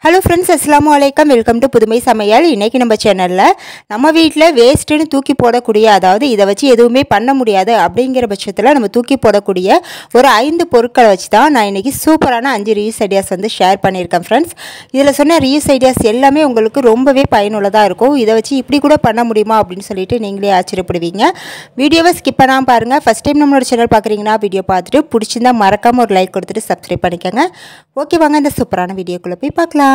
Hello friends, அஸ்ஸலாமு அலைக்கும். Welcome to புதுமை சமையல். இன்றைக்கி நம்ம சேனலில் நம்ம வீட்டில் வேஸ்ட்டுன்னு தூக்கி போடக்கூடிய, அதாவது இதை வச்சு எதுவுமே பண்ண முடியாது அப்படிங்கிற பட்சத்தில் நம்ம தூக்கி போடக்கூடிய ஒரு 5 பொருட்களை வச்சு தான் நான் இன்றைக்கி சூப்பரான 5 ரீயூஸ் ஐடியாஸ் வந்து ஷேர் பண்ணியிருக்கேன் ஃப்ரெண்ட்ஸ். இதில் சொன்ன ரீயூஸ் ஐடியாஸ் எல்லாமே உங்களுக்கு ரொம்பவே பயனுள்ளதாக இருக்கும். இதை வச்சு இப்படி கூட பண்ண முடியுமா அப்படின்னு சொல்லிட்டு நீங்களே ஆச்சரியப்படுவீங்க. வீடியோவை ஸ்கிப் பண்ணாமல் பாருங்கள். ஃபஸ்ட் டைம் நம்மளோட சேனல் பார்க்குறீங்கன்னா வீடியோ பார்த்துட்டு பிடிச்சிருந்தா மறக்காமல் ஒரு லைக் கொடுத்துட்டு சப்ஸ்கிரைப் பண்ணிக்கோங்க. ஓகே, வாங்க இந்த சூப்பரான வீடியோக்குள்ளே போய் பார்க்கலாம்.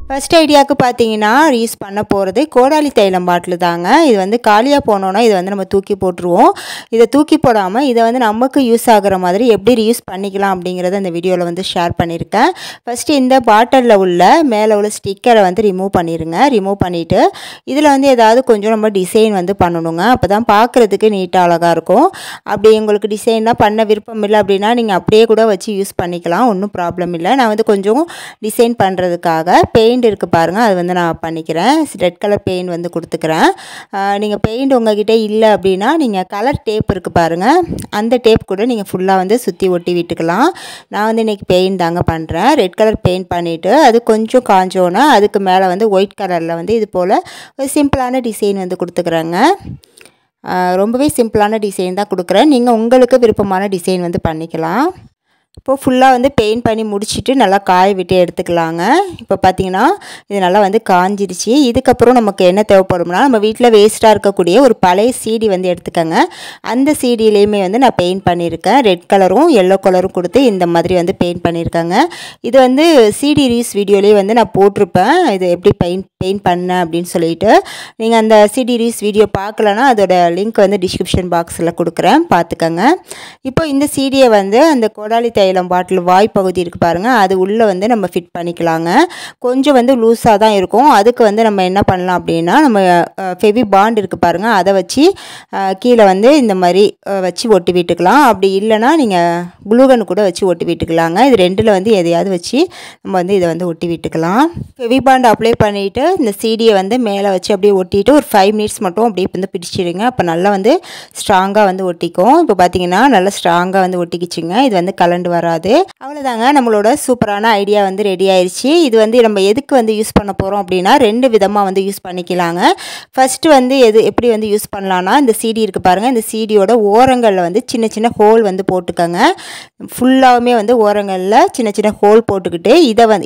ஃபர்ஸ்ட் ஐடியாவுக்கு பார்த்தீங்கன்னா யூஸ் பண்ண போகிறது கோடாலி தைலம் பாட்டில் தாங்க. இது வந்து காலியாக போனோன்னா இதை வந்து நம்ம தூக்கி போட்டுருவோம். இதை தூக்கி போடாமல் இதை வந்து நமக்கு யூஸ் ஆகிற மாதிரி எப்படி ரீயூஸ் பண்ணிக்கலாம் அப்படிங்கிறத இந்த வீடியோவில் வந்து ஷேர் பண்ணியிருக்கேன். ஃபஸ்ட்டு இந்த பாட்டிலில் உள்ள மேலே உள்ள ஸ்டிக்கரை வந்து ரிமூவ் பண்ணிடுங்க. ரிமூவ் பண்ணிவிட்டு இதில் வந்து ஏதாவது கொஞ்சம் நம்ம டிசைன் வந்து பண்ணணுங்க. அப்போ தான் பார்க்குறதுக்கு நீட்டாக அழகாக இருக்கும். அப்படி உங்களுக்கு டிசைன்லாம் பண்ண விருப்பம் இல்லை அப்படின்னா நீங்கள் அப்படியே கூட வச்சு யூஸ் பண்ணிக்கலாம், ஒன்றும் ப்ராப்ளம் இல்லை. நான் வந்து கொஞ்சம் டிசைன் பண்ணுறதுக்காக பெயிண்ட் இருக்குது பாருங்கள், அது வந்து நான் பண்ணிக்கிறேன். ரெட் கலர் பெயிண்ட் வந்து கொடுத்துக்கிறேன். நீங்கள் பெயிண்ட் உங்கள்கிட்ட இல்லை அப்படின்னா நீங்கள் கலர் டேப் இருக்குது பாருங்கள், அந்த டேப் கூட நீங்கள் ஃபுல்லாக வந்து சுற்றி ஒட்டி விட்டுக்கலாம். நான் வந்து இன்றைக்கி பெயிண்ட் தாங்க பண்ணுறேன். ரெட் கலர் பெயிண்ட் பண்ணிவிட்டு அது கொஞ்சம் காஞ்சோன்னா அதுக்கு மேலே வந்து ஒயிட் கலரில் வந்து இது போல் ஒரு சிம்பிளான டிசைன் வந்து கொடுத்துக்கிறேங்க. ரொம்பவே சிம்பிளான டிசைன் தான் கொடுக்குறேன். நீங்கள் உங்களுக்கு விருப்பமான டிசைன் வந்து பண்ணிக்கலாம். இப்போது ஃபுல்லாக வந்து பெயிண்ட் பண்ணி முடிச்சுட்டு நல்லா காய விட்டு எடுத்துக்கலாங்க. இப்போ பார்த்திங்கன்னா இது நல்லா வந்து காஞ்சிருச்சு. இதுக்கப்புறம் நமக்கு என்ன தேவைப்படும்னா, நம்ம வீட்டில் வேஸ்ட்டாக இருக்கக்கூடிய ஒரு பழைய சீடி வந்து எடுத்துக்கோங்க. அந்த சீடியிலையுமே வந்து நான் பெயிண்ட் பண்ணியிருக்கேன். ரெட் கலரும் எல்லோ கலரும் கொடுத்து இந்த மாதிரி வந்து பெயிண்ட் பண்ணியிருக்கேங்க. இது வந்து சிடி ரீஸ் வீடியோலேயே வந்து நான் போட்டிருப்பேன், இது எப்படி பெயிண்ட் பண்ணேன் அப்படின்னு சொல்லிட்டு. நீங்கள் அந்த சிடி ரீஸ் வீடியோ பார்க்கலன்னா அதோட லிங்க் வந்து டிஸ்கிரிப்ஷன் பாக்ஸில் கொடுக்குறேன், பார்த்துக்கோங்க. இப்போ இந்த சீடியை வந்து அந்த கோடாலி தைலம் பாட்டில் வாய் பகுதி இருக்குது பாருங்கள், அது உள்ளே வந்து நம்ம ஃபிட் பண்ணிக்கலாங்க. கொஞ்சம் வந்து லூஸாக தான் இருக்கும். அதுக்கு வந்து நம்ம என்ன பண்ணலாம் அப்படின்னா, நம்ம ஃபெவி பாண்ட் இருக்குது பாருங்கள், அதை வச்சு கீழே வந்து இந்த மாதிரி வச்சு ஒட்டி விட்டுக்கலாம். அப்படி இல்லைனா நீங்கள் குளூகன் கூட வச்சு ஒட்டி விட்டுக்கலாங்க. இது ரெண்டில் வந்து எதையாவது வச்சு நம்ம வந்து இதை வந்து ஒட்டி விட்டுக்கலாம். ஃபெவி பாண்ட் அப்ளை பண்ணிவிட்டு இந்த சீடியை வந்து மேலே வச்சு அப்படியே ஒட்டிட்டு ஒரு 5 மினிட்ஸ் மட்டும் அப்படியே வந்து பிடிச்சிடுங்க. அப்போ நல்லா வந்து ஸ்ட்ராங்காக வந்து ஒட்டிக்கும். இப்போ பார்த்தீங்கன்னா நல்லா ஸ்ட்ராங்காக வந்து ஒட்டிக்கிச்சுங்க. இது வந்து கலண்டு வராது. அவ்வளோதாங்க, நம்மளோட சூப்பரான ஐடியா வந்து ரெடி ஆயிடுச்சு. இது வந்து நம்ம எதுக்கு வந்து யூஸ் பண்ண போகிறோம் அப்படின்னா 2 விதமாக வந்து யூஸ் பண்ணிக்கலாங்க. ஃபஸ்ட்டு வந்து எப்படி வந்து யூஸ் பண்ணலான்னா, இந்த சீடி இருக்குது பாருங்கள், இந்த சீடியோட ஓரங்களில் வந்து சின்ன சின்ன ஹோல் வந்து போட்டுக்கோங்க. ஃபுல்லாகவுமே வந்து ஓரங்களில் சின்ன சின்ன ஹோல் போட்டுக்கிட்டு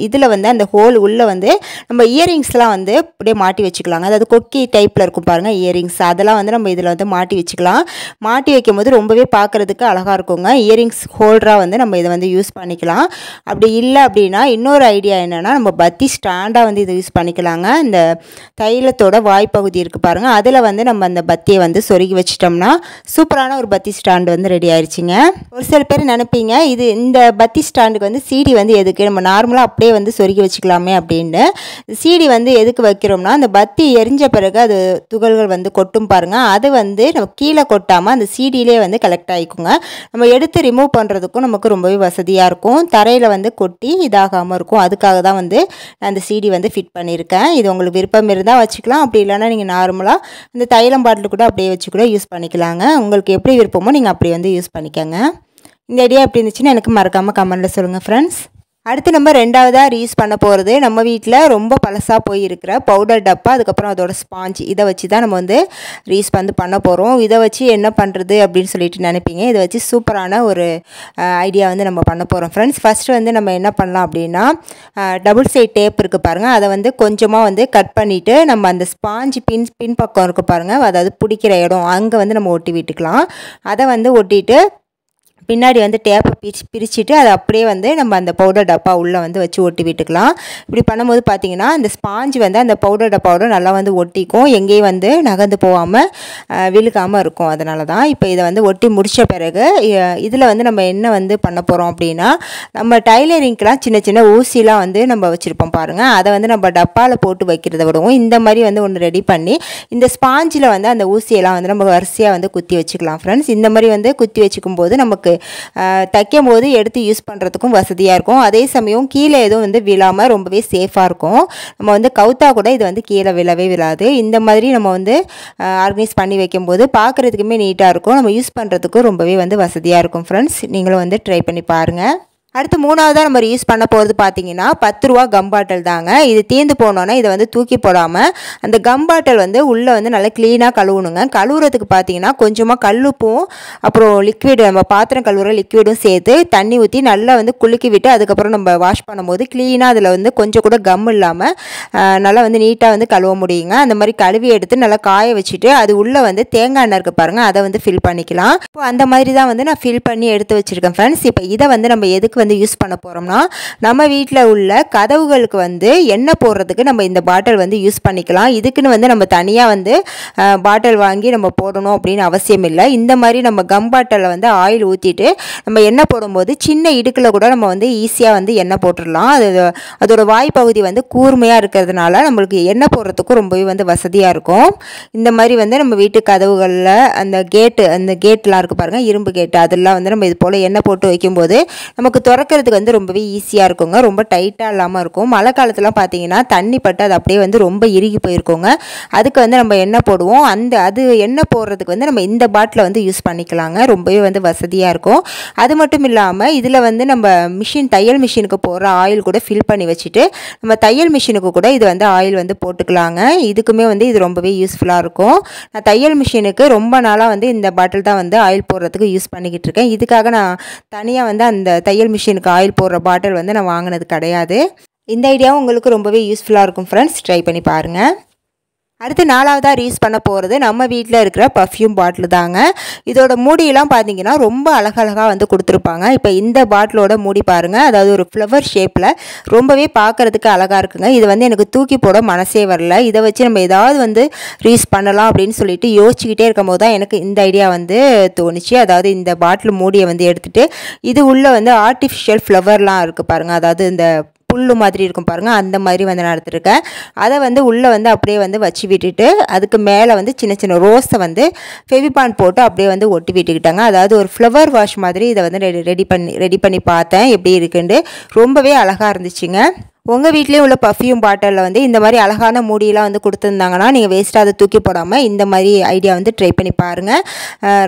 இதில் வந்து அந்த ஹோல் உள்ளே வந்து நம்ம இயரிங்ஸ்லாம் வந்து அப்படியே மாட்டி வச்சுக்கலாங்க. அதாவது கொக்கி டைப்பில் இருக்கும் பாருங்கள் இயரிங்ஸ், அதெல்லாம் வந்து நம்ம இதில் வந்து மாட்டி வச்சுக்கலாம். மாட்டி வைக்கும் போது ரொம்பவே பார்க்குறதுக்கு அழகாக இருக்குங்க. இயரிங்ஸ் ஹோல்டராக வந்து நம்ம இதை வந்து யூஸ் பண்ணிக்கலாம். அப்படி இல்லை அப்படின்னா இன்னொரு ஐடியா என்னென்னா, நம்ம பத்தி ஸ்டாண்டாக வந்து இதை யூஸ் பண்ணிக்கலாங்க. இந்த தைலத்தோட வாய்ப்பகுதி இருக்குது பாருங்கள், அதில் வந்து நம்ம அந்த பத்தியை வந்து சொருகி வச்சிட்டோம்னா சூப்பரான ஒரு பத்தி ஸ்டாண்டு வந்து ரெடி ஆயிடுச்சுங்க. ஒரு சில பேர் நினைப்பீங்க, இந்த பத்தி ஸ்டாண்டுக்கு வந்து சீடி வந்து எதுக்கு, நம்ம நார்மலாக அப்படியே வந்து சொருகி வச்சுக்கலாமே அப்படின்னு. சீடி வந்து எதுக்கு வைக்கிறோம்னா, அந்த பத்தி எரிஞ்ச பிறகு அது துகள்கள் வந்து கொட்டும் பாருங்கள், அது வந்து நம்ம கீழே கொட்டாமல் அந்த சீடியிலே வந்து கலெக்ட் ஆகிக்குங்க. நம்ம எடுத்து ரிமூவ் பண்ணுறதுக்கும் நமக்கு ரொம்பவே வசதியாக இருக்கும். தரையில் வந்து கொட்டி இதாகாமல் இருக்கும். அதுக்காக தான் வந்து நான் அந்த சீடி வந்து ஃபிட் பண்ணியிருக்கேன். இது உங்களுக்கு விருப்பம் இருந்தால் வச்சுக்கலாம், அப்படி இல்லைன்னா நீங்கள் நார்மலாக இந்த தைலம் பாட்டில் கூட அப்படியே வச்சு கூட யூஸ் பண்ணிக்கலாங்க. உங்களுக்கு எப்படி விருப்பமோ நீங்கள் அப்படி வந்து யூஸ் பண்ணிக்கோங்க. இந்த ஐடியா எப்படி இருந்துச்சுன்னு எனக்கு மறக்காமல் கமெண்ட்டில் சொல்லுங்கள் ஃப்ரெண்ட்ஸ். அடுத்து நம்ம ரெண்டாவதாக ரீயூஸ் பண்ண போகிறது, நம்ம வீட்டில் ரொம்ப பழசாக போயிருக்கிற பவுடர் டப்பா, அதுக்கப்புறம் அதோட ஸ்பாஞ்ச், இதை வச்சு தான் நம்ம வந்து ரீயூஸ் வந்து பண்ண போகிறோம். இதை வச்சு என்ன பண்ணுறது அப்படின்னு சொல்லிட்டு நினைப்பீங்க. இதை வச்சு சூப்பரான ஒரு ஐடியா வந்து நம்ம பண்ண போகிறோம் ஃப்ரெண்ட்ஸ். ஃபஸ்ட்டு வந்து நம்ம என்ன பண்ணலாம் அப்படின்னா, டபுள் சைட் டேப் இருக்குது பாருங்கள், அதை வந்து கொஞ்சமாக வந்து கட் பண்ணிவிட்டு நம்ம அந்த ஸ்பாஞ்ச் பின்பக்கம் இருக்குது பாருங்கள், அதாவது பிடிக்கிற இடம் அங்கே வந்து நம்ம ஒட்டி விட்டுக்கலாம். அதை வந்து ஒட்டிட்டு பின்னாடி வந்து டேப்பை பிரிச்சுட்டு அதை அப்படியே வந்து நம்ம அந்த பவுடர் டப்பா உள்ளே வந்து வச்சு ஒட்டி விட்டுக்கலாம். இப்படி பண்ணும்போது பார்த்திங்கன்னா அந்த ஸ்பாஞ்ச் வந்து அந்த பவுடர் டப்பாவோட நல்லா வந்து ஒட்டிக்கும், எங்கேயும் வந்து நகர்ந்து போகாமல் விழுகாமல் இருக்கும். அதனால தான் இப்போ இதை வந்து ஒட்டி முடித்த பிறகு இதில் வந்து நம்ம என்ன வந்து பண்ண போகிறோம் அப்படின்னா, நம்ம டைலரிங்க்கெலாம் சின்ன சின்ன ஊசிலாம் வந்து நம்ம வச்சுருப்போம் பாருங்கள், அதை வந்து நம்ம டப்பாவில் போட்டு வைக்கிறத விடவும் இந்த மாதிரி வந்து ஒன்று ரெடி பண்ணி இந்த ஸ்பாஞ்சில் வந்து அந்த ஊசியெல்லாம் வந்து நம்ம வரிசையாக வந்து குத்தி வச்சுக்கலாம் ஃப்ரெண்ட்ஸ். இந்த மாதிரி வந்து குத்தி வச்சுக்கும் போது நமக்கு தைக்கும் போது எடுத்து யூஸ் பண்ணுறதுக்கும் வசதியாக இருக்கும். அதே சமயம் கீழே எதுவும் வந்து விழாமல் ரொம்பவே சேஃபாக இருக்கும். நம்ம வந்து கவுத்தா கூட இது வந்து கீழே விழவே விழாது. இந்த மாதிரி நம்ம வந்து ஆர்கனைஸ் பண்ணி வைக்கும்போது பார்க்குறதுக்குமே நீட்டாக இருக்கும். நம்ம யூஸ் பண்ணுறதுக்கும் ரொம்பவே வந்து வசதியாக இருக்கும் ஃப்ரெண்ட்ஸ். நீங்களும் வந்து ட்ரை பண்ணி பாருங்கள். அடுத்து மூணாவதாக நம்ம யூஸ் பண்ண போகிறது பார்த்தீங்கன்னா 10 ரூபா கம் பாட்டில் தாங்க. இது தீர்ந்து போனோன்னா இதை வந்து தூக்கி போடாமல் அந்த கம் பாட்டில் வந்து உள்ளே வந்து நல்லா க்ளீனாக கழுவணுங்க. கழுவுறதுக்கு பார்த்தீங்கன்னா கொஞ்சமாக கல்லுப்பும் அப்புறம் லிக்விட், நம்ம பாத்திரம் கழுவுற லிக்விடும் சேர்த்து தண்ணி ஊற்றி நல்லா வந்து குலுக்கி விட்டு அதுக்கப்புறம் நம்ம வாஷ் பண்ணும்போது க்ளீனாக அதில் வந்து கொஞ்சம் கூட கம் இல்லாமல் நல்லா வந்து நீட்டாக வந்து கழுவ முடியுங்க. அந்த மாதிரி கழுவி எடுத்து நல்லா காய வச்சுட்டு அது உள்ளே வந்து தேங்காய் எண்ணெய் இருக்குது பாருங்கள், அதை வந்து ஃபில் பண்ணிக்கலாம். இப்போ அந்த மாதிரி தான் வந்து நான் ஃபில் பண்ணி எடுத்து வச்சுருக்கேன் ஃப்ரெண்ட்ஸ். இப்போ இதை வந்து நம்ம எதுக்கு வந்து யூஸ் பண்ண போறோம்னா, நம்ம வீட்டில் உள்ள கதவுகளுக்கு வந்து எண்ணெய் போடுறதுக்கு நம்ம இந்த பாட்டில் வந்து யூஸ் பண்ணிக்கலாம். இதுக்குன்னு வந்து நம்ம தனியாக வந்து பாட்டில் வாங்கி நம்ம போடணும் அப்படின்னு அவசியம் இல்லை. இந்த மாதிரி நம்ம கம் பாட்டிலில் வந்து ஆயில் ஊற்றிட்டு நம்ம எண்ணெய் போடும்போது சின்ன இடுக்கில் கூட நம்ம வந்து ஈஸியாக வந்து எண்ணெய் போட்டுடலாம். அதோட வாய்ப்பகுதி வந்து கூர்மையாக இருக்கிறதுனால நம்மளுக்கு எண்ணெய் போடுறதுக்கும் ரொம்பவே வந்து வசதியாக இருக்கும். இந்த மாதிரி வந்து நம்ம வீட்டு கதவுகளில் அந்த கேட்லாம் இருக்குது பாருங்கள், இரும்பு கேட்டு, அதெல்லாம் வந்து நம்ம இது போல் எண்ணெய் போட்டு வைக்கும்போது நமக்கு திறக்கிறதுக்கு வந்து ரொம்பவே ஈஸியாக இருக்குங்க. ரொம்ப டைட்டாக இல்லாமல் இருக்கும். மழை காலத்துலாம் பார்த்தீங்கன்னா தண்ணி பட்டு அது அப்படியே வந்து ரொம்ப இறுகி போயிருக்கோங்க. அதுக்கு வந்து நம்ம எண்ணெய் போடுவோம். அது எண்ணெய் போடுறதுக்கு வந்து நம்ம இந்த பாட்டிலை வந்து யூஸ் பண்ணிக்கலாங்க. ரொம்பவே வந்து வசதியாக இருக்கும். அது மட்டும் இல்லாமல் இதில் வந்து நம்ம தையல் மிஷினுக்கு போடுற ஆயில் கூட ஃபில் பண்ணி வச்சுட்டு நம்ம தையல் மிஷினுக்கு கூட இது வந்து ஆயில் வந்து போட்டுக்கலாங்க. இதுக்குமே வந்து இது ரொம்பவே யூஸ்ஃபுல்லாக இருக்கும். நான் தையல் மிஷினுக்கு ரொம்ப நாளாக வந்து இந்த பாட்டில் தான் வந்து ஆயில் போடுறதுக்கு யூஸ் பண்ணிக்கிட்டு இருக்கேன். இதுக்காக நான் தனியாக வந்து அந்த தையல் மிஷினுக்கு ஆயில் போடுற பாட்டில் வந்து நான் வாங்கினது கிடையாது. இந்த ஐடியாவும் உங்களுக்கு ரொம்பவே யூஸ்ஃபுல்லாக இருக்கும் ஃப்ரெண்ட்ஸ். ட்ரை பண்ணி பாருங்கள். அடுத்து நாலாவதாக யூஸ் பண்ண போகிறது நம்ம வீட்டில் இருக்கிற பர்ஃப்யூம் பாட்டில் தாங்க. இதோட மூடியெல்லாம் பார்த்தீங்கன்னா ரொம்ப அழகழகாக வந்து கொடுத்துருப்பாங்க. இப்போ இந்த பாட்டிலோட மூடி பாருங்கள், அதாவது ஒரு ஃப்ளவர் ஷேப்பில் ரொம்பவே பார்க்குறதுக்கு அழகாக இருக்குங்க. இது வந்து எனக்கு தூக்கி போட மனசே வரல. இதை வச்சு நம்ம ஏதாவது வந்து யூஸ் பண்ணலாம் அப்படின்னு சொல்லிட்டு யோசிச்சுக்கிட்டே இருக்கும் போது தான் எனக்கு இந்த ஐடியா வந்து தோணுச்சு. அதாவது இந்த பாட்டில் மூடியை வந்து எடுத்துகிட்டு இது உள்ளே வந்து ஆர்டிஃபிஷியல் ஃப்ளவர்லாம் இருக்குது பாருங்கள், அதாவது இந்த புல்லு மாதிரி இருக்கும் பாருங்கள், அந்த மாதிரி வந்து நான் எடுத்துருக்கேன். அதை வந்து உள்ளே வந்து அப்படியே வந்து வச்சு விட்டுட்டு அதுக்கு மேலே வந்து சின்ன சின்ன ரோஸை வந்து ஃபெவிபாண்ட் போட்டு அப்படியே வந்து ஒட்டி விட்டுக்கிட்டாங்க. அதாவது ஒரு ஃப்ளவர் வாஷ் மாதிரி இதை வந்து ரெடி பண்ணி பார்த்தேன் எப்படி இருக்குன்னு. ரொம்பவே அழகாக இருந்துச்சுங்க. உங்கள் வீட்லேயே உள்ள பர்ஃப்யூம் பாட்டிலில் வந்து இந்த மாதிரி அழகான மூடியெல்லாம் வந்து கொடுத்துருந்தாங்கன்னா நீங்கள் வேஸ்ட்டாக அதை தூக்கி போடாமல் இந்த மாதிரி ஐடியா வந்து ட்ரை பண்ணி பாருங்கள்.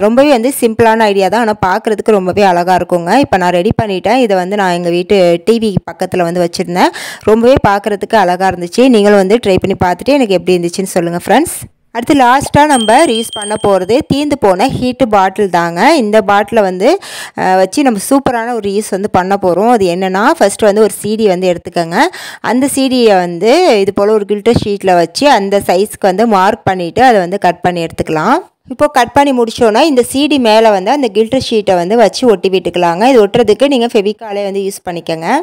ரொம்பவே வந்து சிம்பிளான ஐடியா தான், ஆனால் பார்க்குறதுக்கு ரொம்பவே அழகாக இருக்குங்க. இப்போ நான் ரெடி பண்ணிட்டேன். இதை வந்து நான் எங்கள் வீட்டு டிவி பக்கத்தில் வந்து வச்சுருந்தேன். ரொம்பவே பார்க்குறதுக்கு அழகாக இருந்துச்சு. நீங்களும் வந்து ட்ரை பண்ணி பார்த்துட்டு எனக்கு எப்படி இருந்துச்சுன்னு சொல்லுங்கள் ஃப்ரெண்ட்ஸ். அடுத்து லாஸ்ட்டாக நம்ம யூஸ் பண்ண போகிறது தீர்ந்து போன ஹீட்டு பாட்டில் தாங்க. இந்த பாட்டிலை வந்து வச்சு நம்ம சூப்பரான ஒரு யூஸ் வந்து பண்ண போகிறோம். அது என்னென்னா, ஃபஸ்ட்டு வந்து ஒரு சீடி வந்து எடுத்துக்கோங்க. அந்த சீடியை வந்து இது போல் ஒரு கில்டர் ஷீட்டில் வச்சு அந்த சைஸ்க்கு வந்து மார்க் பண்ணிவிட்டு அதை வந்து கட் பண்ணி எடுத்துக்கலாம். இப்போது கட் பண்ணி முடிச்சோன்னா இந்த சீடி மேலே வந்து அந்த கில்டர் ஷீட்டை வந்து வச்சு ஒட்டி விட்டுக்கலாங்க. இது ஒட்டுறதுக்கு நீங்கள் ஃபெவிகாலே வந்து யூஸ் பண்ணிக்கோங்க.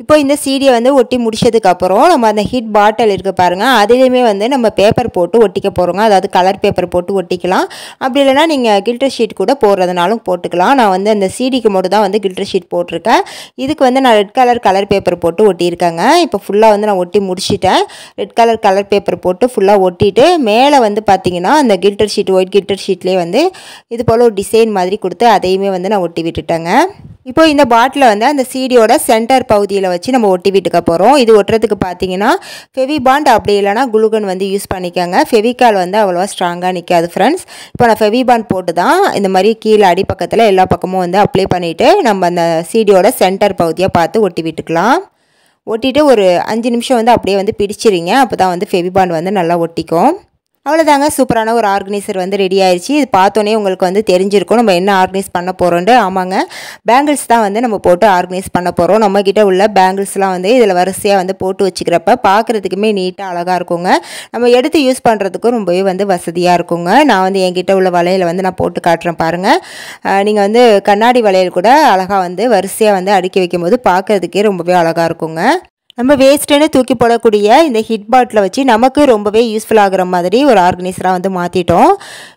இப்போ இந்த சீடியை வந்து ஒட்டி முடிச்சதுக்கப்புறம் நம்ம அந்த ஹீட் பாட்டில் இருக்குது பாருங்கள், அதுலேயுமே வந்து நம்ம பேப்பர் போட்டு ஒட்டிக்க போகிறோங்க. அதாவது கலர் பேப்பர் போட்டு ஒட்டிக்கலாம். அப்படி இல்லைனா நீங்கள் கில்டர் ஷீட் கூட போடுறதுனாலும் போட்டுக்கலாம். நான் வந்து அந்த சீடிக்கு மட்டும் தான் வந்து கில்டர் ஷீட் போட்டிருக்கேன். இதுக்கு வந்து நான் ரெட் கலர் பேப்பர் போட்டு ஒட்டியிருக்கேங்க. இப்போ ஃபுல்லாக வந்து நான் ஒட்டி முடிச்சிட்டேன். ரெட் கலர் பேப்பர் போட்டு ஃபுல்லாக ஒட்டிட்டு மேலே வந்து பார்த்திங்கன்னா அந்த கில்டர் ஷீட், ஒயிட் கில்டர் ஷீட்லேயே வந்து இது போல் ஒரு டிசைன் மாதிரி கொடுத்து அதையுமே வந்து நான் ஒட்டி விட்டுட்டேங்க. இப்போ இந்த பாட்டிலை வந்து அந்த சீடியோட சென்டர் பகுதியில் வச்சு நம்ம ஒட்டி விட்டுக்க போகிறோம். இது ஒட்டுறதுக்கு பார்த்தீங்கன்னா ஃபெவிபாண்ட் அப்படி இல்லைனா குளுகன் வந்து யூஸ் பண்ணிக்கோங்க. ஃபெவிகால் வந்து அவ்வளோவா ஸ்ட்ராங்காக நிற்காது ஃப்ரெண்ட்ஸ். இப்போ நான் ஃபெவிபாண்ட் போட்டு தான் இந்த மாதிரி கீழே அடிப்பக்கத்தில் எல்லா பக்கமும் வந்து அப்ளை பண்ணிவிட்டு நம்ம அந்த சீடியோட சென்டர் பகுதியை பார்த்து ஒட்டி விட்டுக்கலாம். ஒட்டிட்டு ஒரு 5 நிமிஷம் வந்து அப்படியே வந்து பிடிச்சிருங்க. அப்போ தான் வந்து ஃபெவிபாண்ட் வந்து நல்லா ஒட்டிக்கும். அவ்வளோதாங்க, சூப்பரான ஒரு ஆர்கனைசர் வந்து ரெடி ஆயிடுச்சு. இது பார்த்தோன்னே உங்களுக்கு வந்து தெரிஞ்சிருக்கும் நம்ம என்ன ஆர்கனைஸ் பண்ண போகிறோன்ட்டு. ஆமாங்க, பேங்கிள்ஸ் தான் வந்து நம்ம போட்டு ஆர்கனைஸ் பண்ண போகிறோம். நம்மக்கிட்ட உள்ள பேங்கிள்ஸ்லாம் வந்து இதில் வரிசையாக வந்து போட்டு வச்சுக்கிறப்ப பார்க்குறதுக்குமே நீட்டாக அழகாக இருக்குங்க. நம்ம எடுத்து யூஸ் பண்ணுறதுக்கும் ரொம்பவே வந்து வசதியாக இருக்குங்க. நான் வந்து என்கிட்ட உள்ள வளையலை வந்து நான் போட்டு காட்டுறேன் பாருங்கள். நீங்கள் வந்து கண்ணாடி வளையல் கூட அழகாக வந்து வரிசையாக வந்து அடுக்கி வைக்கும்போது பார்க்குறதுக்கே ரொம்பவே அழகாக இருக்குங்க. நம்ம வேஸ்ட்டுன்னு தூக்கி போடக்கூடிய இந்த ஹிட் பாட்டிலை வச்சு நமக்கு ரொம்பவே யூஸ்ஃபுல் ஆகிற மாதிரி ஒரு ஆர்கனைசராக வந்து மாற்றிட்டோம்.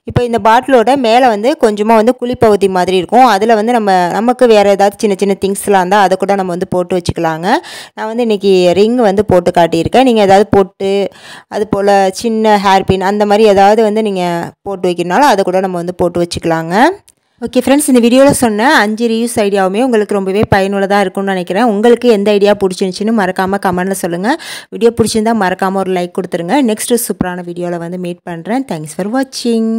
இப்போ இந்த பாட்டிலோட மேலே வந்து கொஞ்சமாக வந்து குழிப்பகுதி மாதிரி இருக்கும். அதில் வந்து நமக்கு வேறு ஏதாவது சின்ன சின்ன திங்ஸ்லாம் இருந்தால் அதை கூட நம்ம வந்து போட்டு வச்சுக்கலாங்க. நான் வந்து இன்றைக்கி ரிங் வந்து போட்டு காட்டியிருக்கேன். நீங்கள் ஏதாவது போட்டு அது போல் சின்ன ஹேர் பின் அந்த மாதிரி ஏதாவது வந்து நீங்கள் போட்டு வைக்கணுனாலும் அதை கூட நம்ம வந்து போட்டு வச்சுக்கலாங்க. ஓகே ஃப்ரெண்ட்ஸ், இந்த வீடியோவில் சொன்ன 5 ரீயூஸ் ஐடியாவுமே உங்களுக்கு ரொம்பவே பயனுள்ளதாக இருக்கும்னு நினைக்கிறேன். உங்களுக்கு எந்த ஐடியா பிடிச்சிருந்துச்சின்னு மறக்காமல் கமெண்ட்டில் சொல்லுங்கள். வீடியோ பிடிச்சிருந்தால் மறக்காமல் ஒரு லைக் கொடுத்துருங்க. நெக்ஸ்ட்டு சூப்பரான வீடியோவில் வந்து மீட் பண்ணுறேன். தேங்க்ஸ் ஃபார் வாட்சிங்.